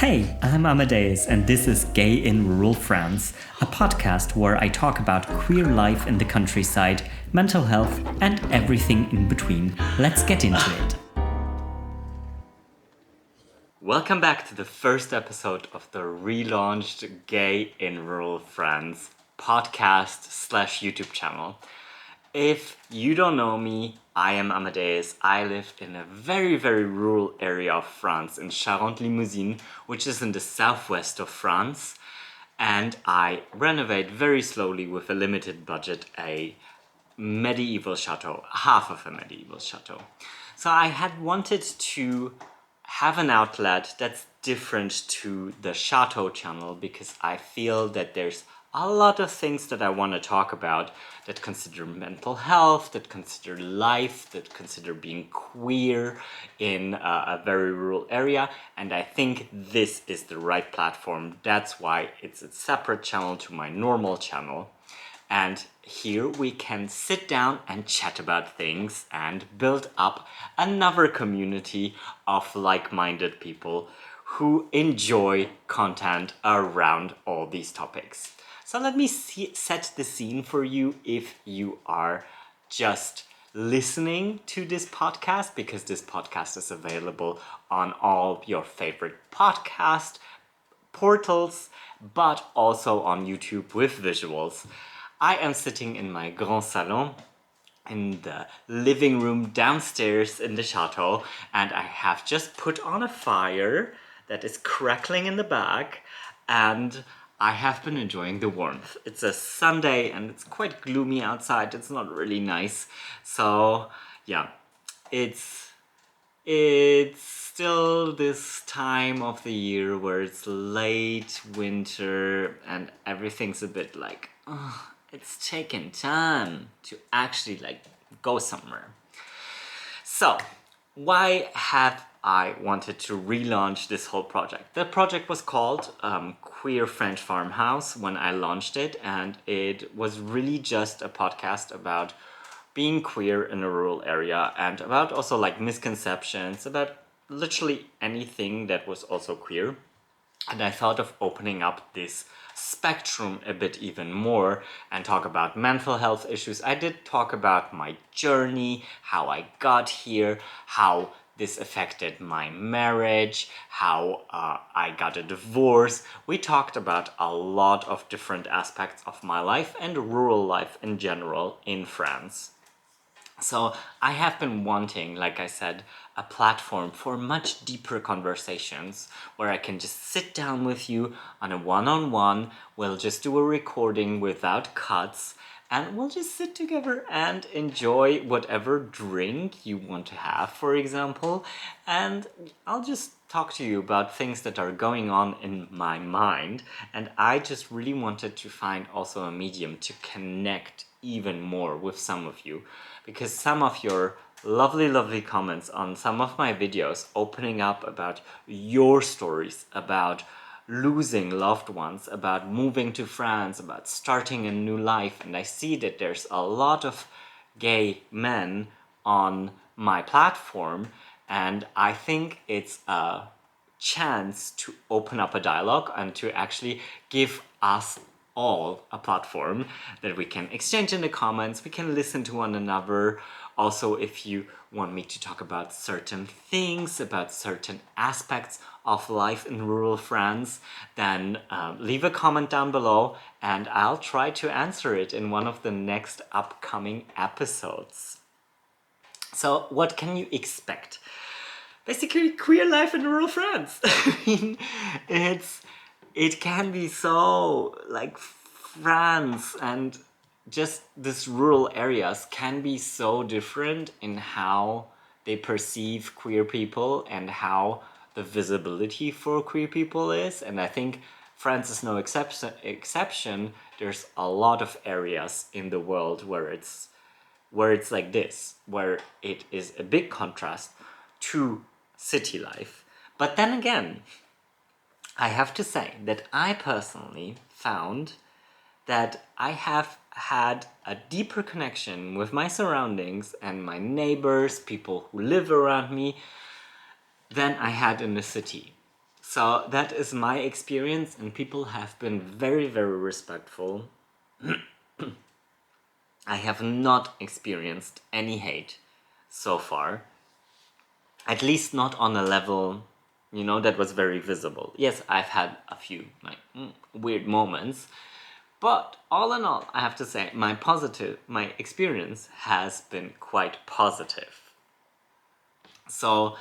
Hey, I'm Amadeus, and this is Gay in Rural France, a podcast where I talk about queer life in the countryside, mental health, and everything in between. Let's get into it. Welcome back to the first episode of the relaunched Gay in Rural France podcast / YouTube channel. If you don't know me, I am Amadeus. I live in a very, very rural area of France in Charente-Limousin, which is in the southwest of France. And I renovate very slowly with a limited budget a medieval chateau, half of a medieval chateau. So I had wanted to have an outlet that's different to the chateau channel because I feel that there's a lot of things that I want to talk about that consider mental health, that consider life, that consider being queer in a very rural area. And I think this is the right platform. That's why it's a separate channel to my normal channel. And here we can sit down and chat about things and build up another community of like-minded people who enjoy content around all these topics. So let me set the scene for you if you are just listening to this podcast, because this podcast is available on all your favorite podcast portals, but also on YouTube with visuals. I am sitting in my grand salon in the living room downstairs in the chateau, and I have just put on a fire that is crackling in the back, and I have been enjoying the warmth. It's a Sunday and it's quite gloomy outside. It's not really nice. So yeah, it's still this time of the year where it's late winter and everything's a bit like, it's taken time to actually go somewhere. So why have I wanted to relaunch this whole project? The project was called Queer French Farmhouse when I launched it, and it was really just a podcast about being queer in a rural area and about also misconceptions about literally anything that was also queer. And I thought of opening up this spectrum a bit even more and talk about mental health issues. I did talk about my journey, how I got here, how this affected my marriage, how I got a divorce. We talked about a lot of different aspects of my life and rural life in general in France. So I have been wanting, like I said, a platform for much deeper conversations where I can just sit down with you on a one-on-one. We'll just do a recording without cuts, and we'll just sit together and enjoy whatever drink you want to have, for example. And I'll just talk to you about things that are going on in my mind. And I just really wanted to find also a medium to connect even more with some of you, because some of your lovely comments on some of my videos opening up about your stories, about losing loved ones, about moving to France, about starting a new life. And I see that there's a lot of gay men on my platform, and I think it's a chance to open up a dialogue and to actually give us all a platform that we can exchange in the comments, we can listen to one another. Also, if you want me to talk about certain things, about certain aspects of life in rural France, then leave a comment down below and I'll try to answer it in one of the next upcoming episodes. So what can you expect? Basically, queer life in rural France. I mean, it can be so France and just these rural areas can be so different in how they perceive queer people and how the visibility for queer people is. And I think France is no exception. There's a lot of areas in the world where it's like this, where it is a big contrast to city life. But then again, I have to say that I personally found that I have had a deeper connection with my surroundings and my neighbors, people who live around me, than I had in the city. So that is my experience, and people have been very, very respectful. I have not experienced any hate so far. At least not on a level, that was very visible. Yes, I've had a few weird moments, but all in all, I have to say my experience has been quite positive. So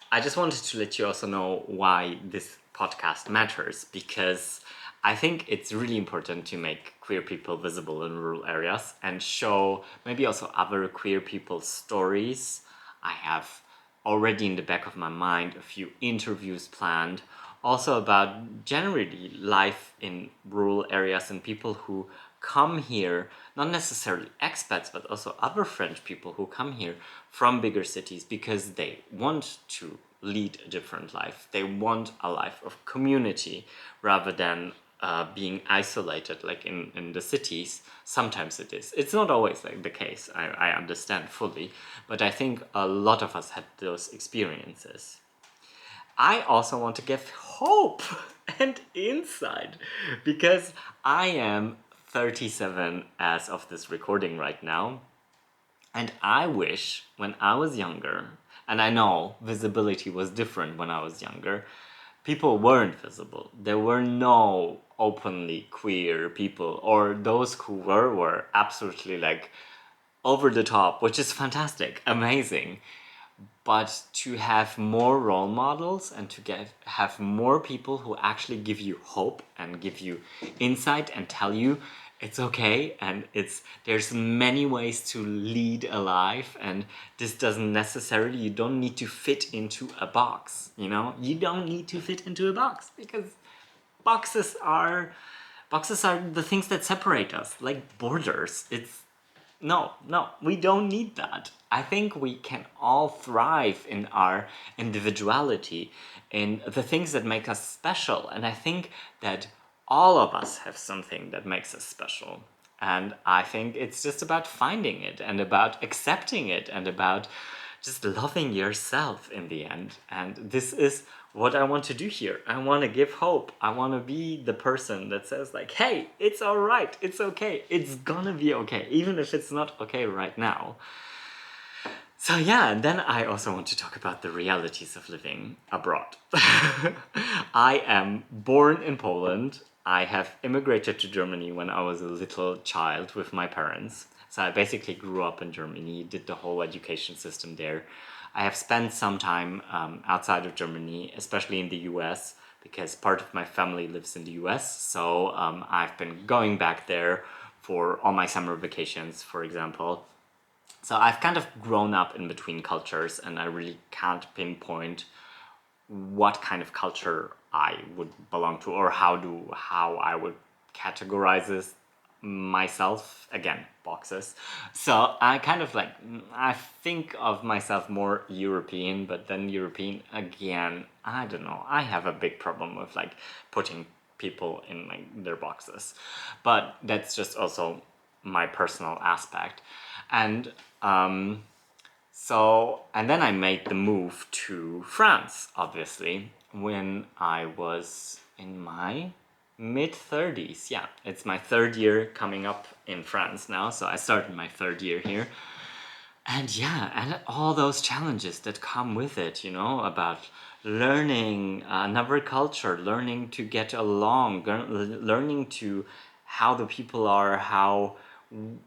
I just wanted to let you also know why this podcast matters, because I think it's really important to make queer people visible in rural areas and show maybe also other queer people's stories. I have already in the back of my mind a few interviews planned, also about generally life in rural areas and people who come here, not necessarily expats, but also other French people who come here from bigger cities because they want to lead a different life. They want a life of community rather than being isolated like in the cities. Sometimes it is. It's not always like the case, I understand fully, but I think a lot of us had those experiences. I also want to give hope and insight because I am 37 as of this recording right now, and I wish when I was younger, and I know visibility was different when I was younger, people weren't visible. There were no openly queer people, or those who were absolutely like over the top, which is fantastic, amazing. But to have more role models and to have more people who actually give you hope and give you insight and tell you it's okay, and there's many ways to lead a life, and this doesn't necessarily, you don't need to fit into a box, you don't need to fit into a box, because boxes are the things that separate us, like borders. No, we don't need that. I think we can all thrive in our individuality, in the things that make us special. And I think that all of us have something that makes us special. And I think it's just about finding it and about accepting it and about just loving yourself in the end. And this is what I want to do here. I want to give hope. I want to be the person that says like, hey, it's all right. It's okay. It's gonna be okay, even if it's not okay right now. So yeah, and then I also want to talk about the realities of living abroad. I am born in Poland. I have immigrated to Germany when I was a little child with my parents. So I basically grew up in Germany, did the whole education system there. I have spent some time outside of Germany, especially in the US, because part of my family lives in the US. So I've been going back there for all my summer vacations, for example. So I've kind of grown up in between cultures, and I really can't pinpoint what kind of culture I would belong to, or how I would categorize this myself. Again, boxes. So I kind of I think of myself more European, but then European again, I don't know. I have a big problem with putting people in their boxes, but that's just also my personal aspect. And and then I made the move to France, obviously, when I was in my mid-30s. Yeah, it's my third year coming up in France now, so I started my third year here. And yeah, and all those challenges that come with it, about learning another culture, learning to get along, learning to how the people are,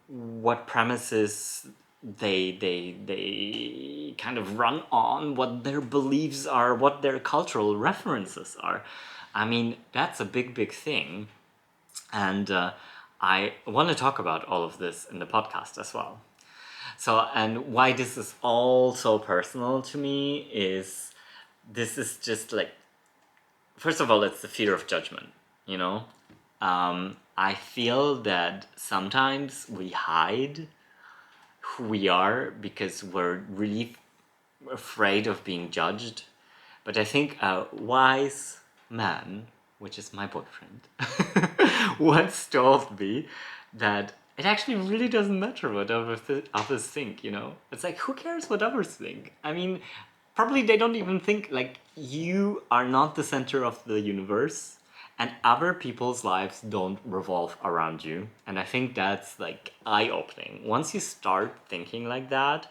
what premises they kind of run on, what their beliefs are, what their cultural references are. I mean, that's a big thing. And I want to talk about all of this in the podcast as well. So, and why this is all so personal to me is this is just first of all, it's the fear of judgment, I feel that sometimes we hide who we are because we're really afraid of being judged. But I think a wise man, which is my boyfriend, once told me that it actually really doesn't matter what others think, It's like, who cares what others think? I mean, probably they don't even think you are not the center of the universe, and other people's lives don't revolve around you. And I think that's like eye-opening. Once you start thinking like that,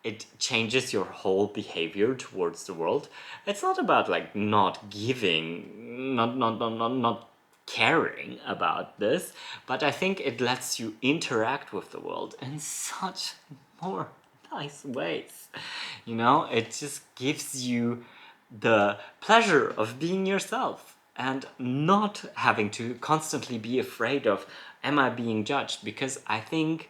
it changes your whole behavior towards the world. It's not about like not giving, not caring about this, but I think it lets you interact with the world in such more nice ways. You know, it just gives you the pleasure of being yourself and not having to constantly be afraid of, am I being judged? Because I think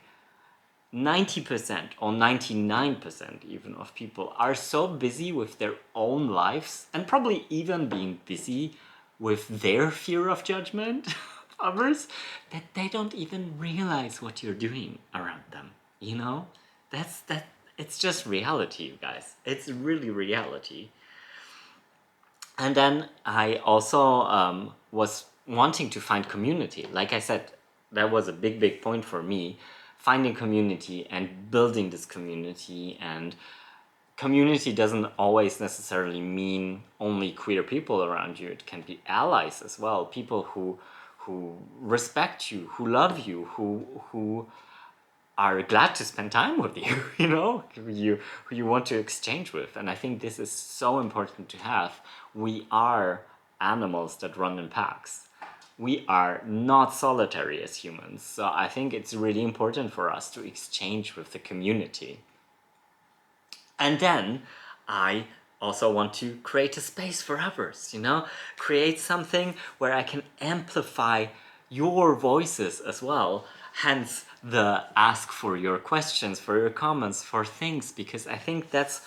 90% or 99% even of people are so busy with their own lives and probably even being busy with their fear of judgment of others that they don't even realize what you're doing around them. You know, that it's just reality, you guys. It's really reality. And then I also was wanting to find community. Like I said, that was a big point for me, finding community and building this community. And community doesn't always necessarily mean only queer people around you. It can be allies as well, people who respect you, who love you, who are glad to spend time with you, you know, who you want to exchange with. And I think this is so important to have. We are animals that run in packs. We are not solitary as humans. So I think it's really important for us to exchange with the community. And then I also want to create a space for others, you know, create something where I can amplify your voices as well. Hence the ask for your questions, for your comments, for things, because I think that's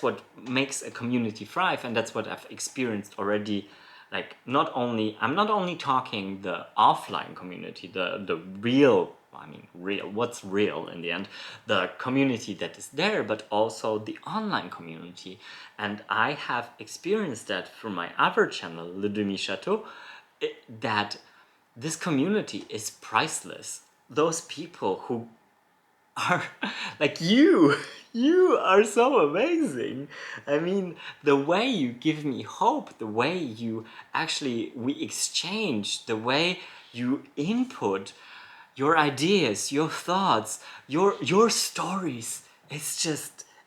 what makes a community thrive, and that's what I've experienced already. Like, I'm not only talking the offline community, the real, I mean, real, what's real in the end, the community that is there, but also the online community. And I have experienced that through my other channel, Le Demi Chateau, that this community is priceless. Those people who are like you are so amazing. I mean, the way you give me hope, the way we exchange, the way you input your ideas, your thoughts, your stories,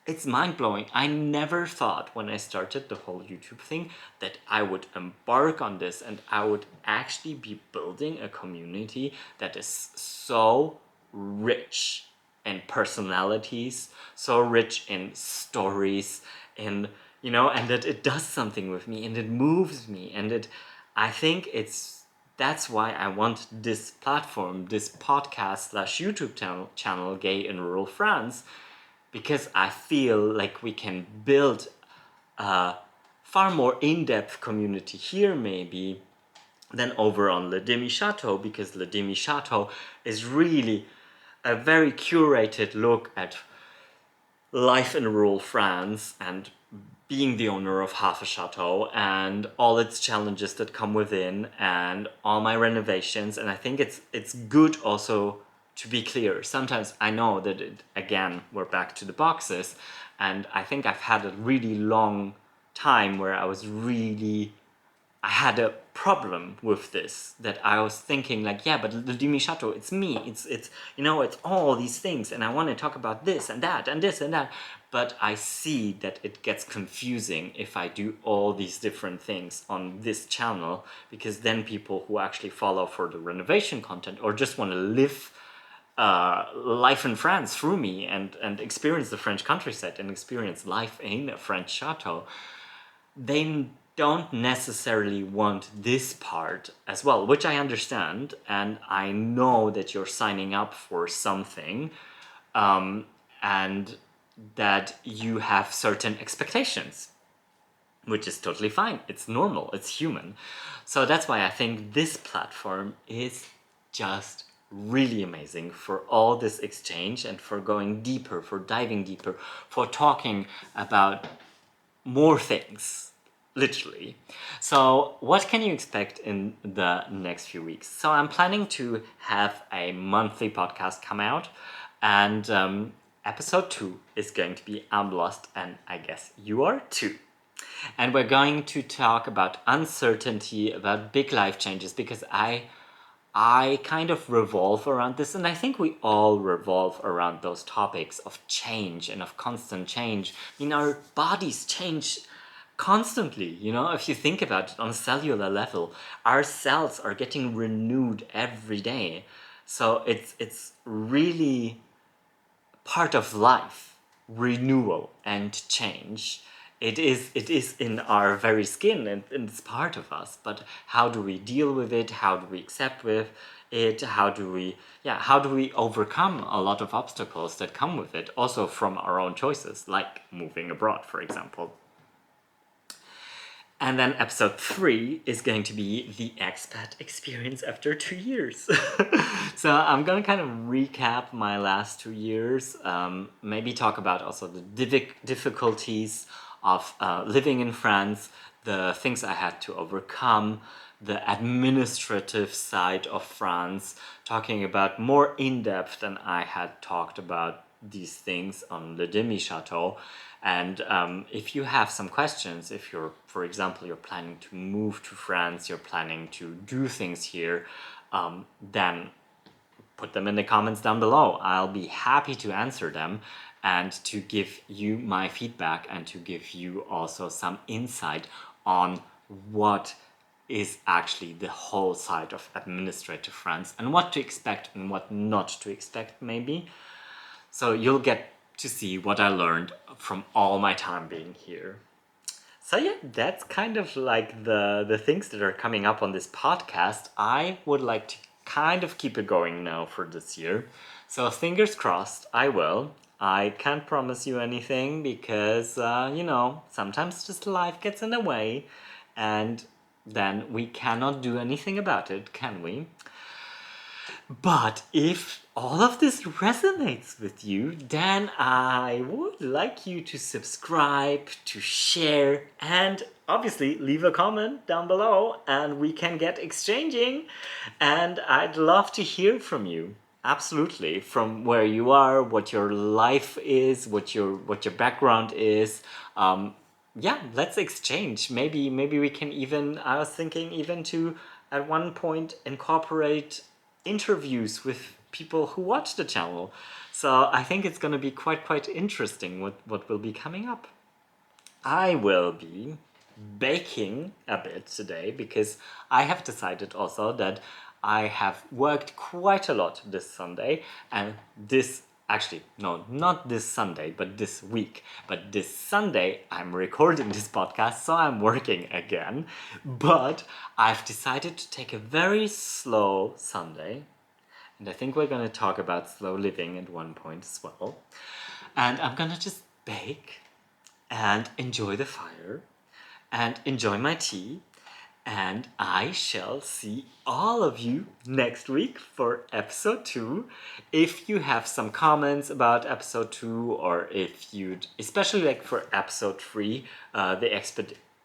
it's mind-blowing. I never thought when I started the whole YouTube thing that I would embark on this and I would actually be building a community that is so rich in personalities, so rich in stories, in, you know, and that it does something with me and it moves me, and I think that's why I want this platform, this podcast slash YouTube channel, Gay in Rural France, because I feel like we can build a far more in-depth community here maybe than over on Le Demi Chateau, because Le Demi Chateau is really a very curated look at life in rural France and being the owner of half a chateau and all its challenges that come within and all my renovations. And I think it's good also to be clear. Sometimes I know that again, we're back to the boxes, and I think I've had a really long time where I had a problem with this, that I was thinking like, yeah, but the Demi Chateau, it's me, it's you know, it's all these things, and I want to talk about this and that and this and that, but I see that it gets confusing if I do all these different things on this channel, because then people who actually follow for the renovation content or just want to live life in France through me and experience the French countryside and experience life in a French chateau, they don't necessarily want this part as well, which I understand, and I know that you're signing up for something, and that you have certain expectations, which is totally fine. It's normal, it's human. So that's why I think this platform is just really amazing for all this exchange and for going deeper, for diving deeper, for talking about more things. Literally. So what can you expect in the next few weeks? So I'm planning to have a monthly podcast come out, and episode 2 is going to be I'm Lost, and I guess you are too. And we're going to talk about uncertainty, about big life changes, because I kind of revolve around this, and I think we all revolve around those topics of change and of constant change. I mean, our bodies change constantly, you know, if you think about it on a cellular level, our cells are getting renewed every day. So it's really part of life, renewal and change. It is in our very skin, and it's part of us. But how do we deal with it? How do we accept with it? How do we overcome a lot of obstacles that come with it, also from our own choices, like moving abroad, for example. And then episode 3 is going to be the expat experience after 2 years. So I'm gonna kind of recap my last 2 years, maybe talk about also the difficulties of living in France, the things I had to overcome, the administrative side of France, talking about more in depth than I had talked about these things on Le Demi Chateau. And if you have some questions, if you're, for example, you're planning to move to France, you're planning to do things here, then put them in the comments down below. I'll be happy to answer them and to give you my feedback and to give you also some insight on what is actually the whole side of administrative France and what to expect and what not to expect, maybe. So you'll get to see what I learned from all my time being here. So yeah, that's kind of like the things that are coming up on this podcast. I would like to kind of keep it going now for this year. So fingers crossed, I will. I can't promise you anything because, sometimes just life gets in the way and then we cannot do anything about it, can we? But if all of this resonates with you, then I would like you to subscribe, to share, and obviously leave a comment down below and we can get exchanging. And I'd love to hear from you. Absolutely, from where you are, what your life is, what your background is. Let's exchange. Maybe we can even. I was thinking even to at one point incorporate interviews with people who watch the channel. So I think it's going to be quite interesting what will be coming up. I will be baking a bit today because I have decided also that I have worked quite a lot this Sunday, and not this Sunday, but this week. But this Sunday, I'm recording this podcast, so I'm working again. But I've decided to take a very slow Sunday. And I think we're going to talk about slow living at one point as well. And I'm going to just bake and enjoy the fire and enjoy my tea. And I shall see all of you next week for episode 2. If you have some comments about episode 2, or if you'd, especially like for episode 3, the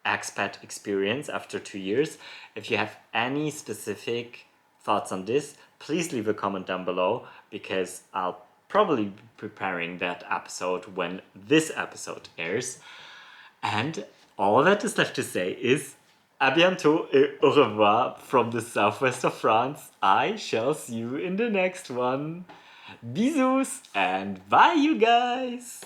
expat experience after 2 years, if you have any specific thoughts on this, please leave a comment down below because I'll probably be preparing that episode when this episode airs. And all that is left to say is à bientôt et au revoir from the southwest of France. I shall see you in the next one. Bisous and bye, you guys!